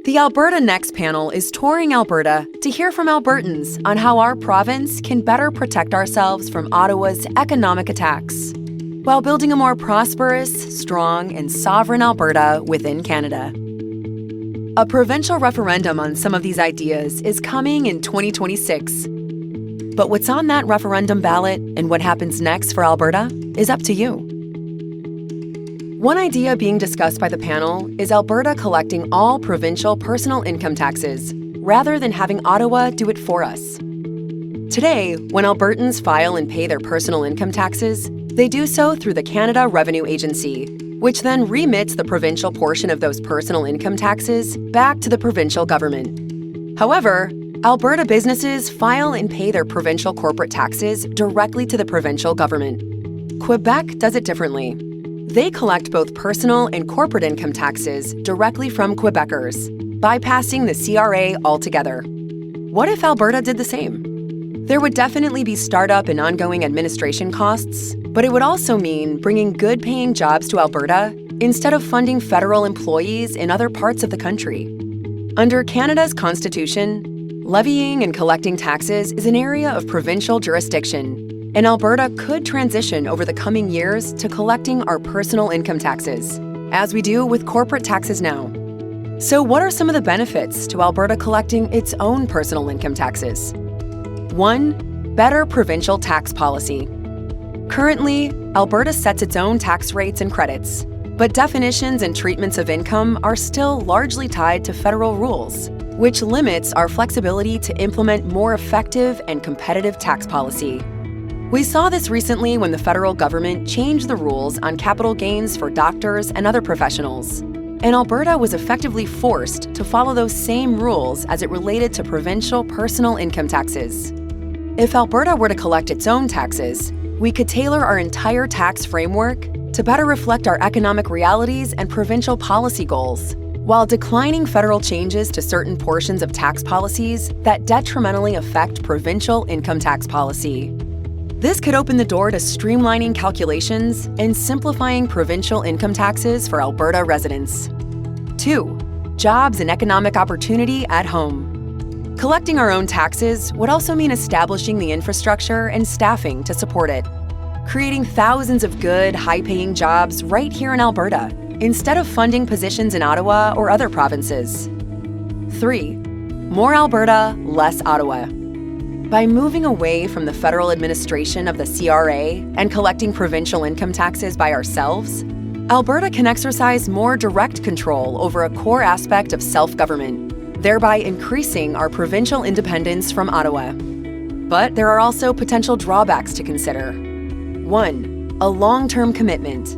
The Alberta Next panel is touring Alberta to hear from Albertans on how our province can better protect ourselves from Ottawa's economic attacks, while building a more prosperous, strong, and sovereign Alberta within Canada. A provincial referendum on some of these ideas is coming in 2026. But what's on that referendum ballot and what happens next for Alberta is up to you. One idea being discussed by the panel is Alberta collecting all provincial personal income taxes, rather than having Ottawa do it for us. Today, when Albertans file and pay their personal income taxes, they do so through the Canada Revenue Agency, which then remits the provincial portion of those personal income taxes back to the provincial government. However, Alberta businesses file and pay their provincial corporate taxes directly to the provincial government. Quebec does it differently. They collect both personal and corporate income taxes directly from Quebecers, bypassing the CRA altogether. What if Alberta did the same? There would definitely be startup and ongoing administration costs, but it would also mean bringing good-paying jobs to Alberta instead of funding federal employees in other parts of the country. Under Canada's Constitution, levying and collecting taxes is an area of provincial jurisdiction, and Alberta could transition over the coming years to collecting our personal income taxes, as we do with corporate taxes now. So what are some of the benefits to Alberta collecting its own personal income taxes? 1. Better provincial tax policy. Currently, Alberta sets its own tax rates and credits, but definitions and treatments of income are still largely tied to federal rules, which limits our flexibility to implement more effective and competitive tax policy. We saw this recently when the federal government changed the rules on capital gains for doctors and other professionals, and Alberta was effectively forced to follow those same rules as it related to provincial personal income taxes. If Alberta were to collect its own taxes, we could tailor our entire tax framework to better reflect our economic realities and provincial policy goals, while declining federal changes to certain portions of tax policies that detrimentally affect provincial income tax policy. This could open the door to streamlining calculations and simplifying provincial income taxes for Alberta residents. 2. Jobs and economic opportunity at home. Collecting our own taxes would also mean establishing the infrastructure and staffing to support it, creating thousands of good, high-paying jobs right here in Alberta, instead of funding positions in Ottawa or other provinces. 3. More Alberta, less Ottawa. By moving away from the federal administration of the CRA and collecting provincial income taxes by ourselves, Alberta can exercise more direct control over a core aspect of self-government, thereby increasing our provincial independence from Ottawa. But there are also potential drawbacks to consider. 1. A long-term commitment.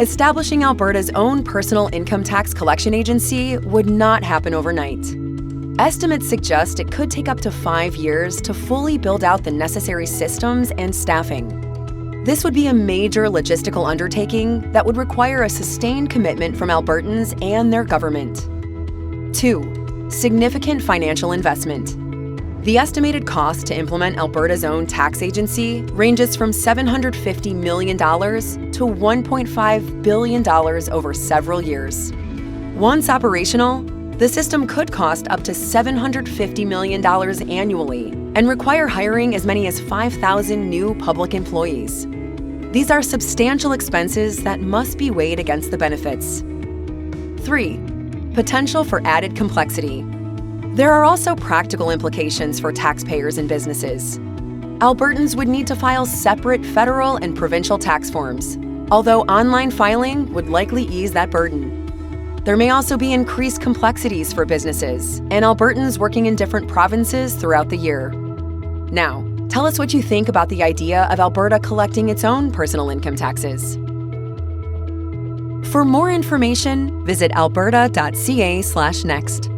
Establishing Alberta's own personal income tax collection agency would not happen overnight. Estimates suggest it could take up to 5 years to fully build out the necessary systems and staffing. This would be a major logistical undertaking that would require a sustained commitment from Albertans and their government. 2. Significant financial investment. The estimated cost to implement Alberta's own tax agency ranges from $750 million to $1.5 billion over several years. Once operational, the system could cost up to $750 million annually and require hiring as many as 5,000 new public employees. These are substantial expenses that must be weighed against the benefits. 3. Potential for added complexity. There are also practical implications for taxpayers and businesses. Albertans would need to file separate federal and provincial tax forms, although online filing would likely ease that burden. There may also be increased complexities for businesses and Albertans working in different provinces throughout the year. Now, tell us what you think about the idea of Alberta collecting its own personal income taxes. For more information, visit alberta.ca/next.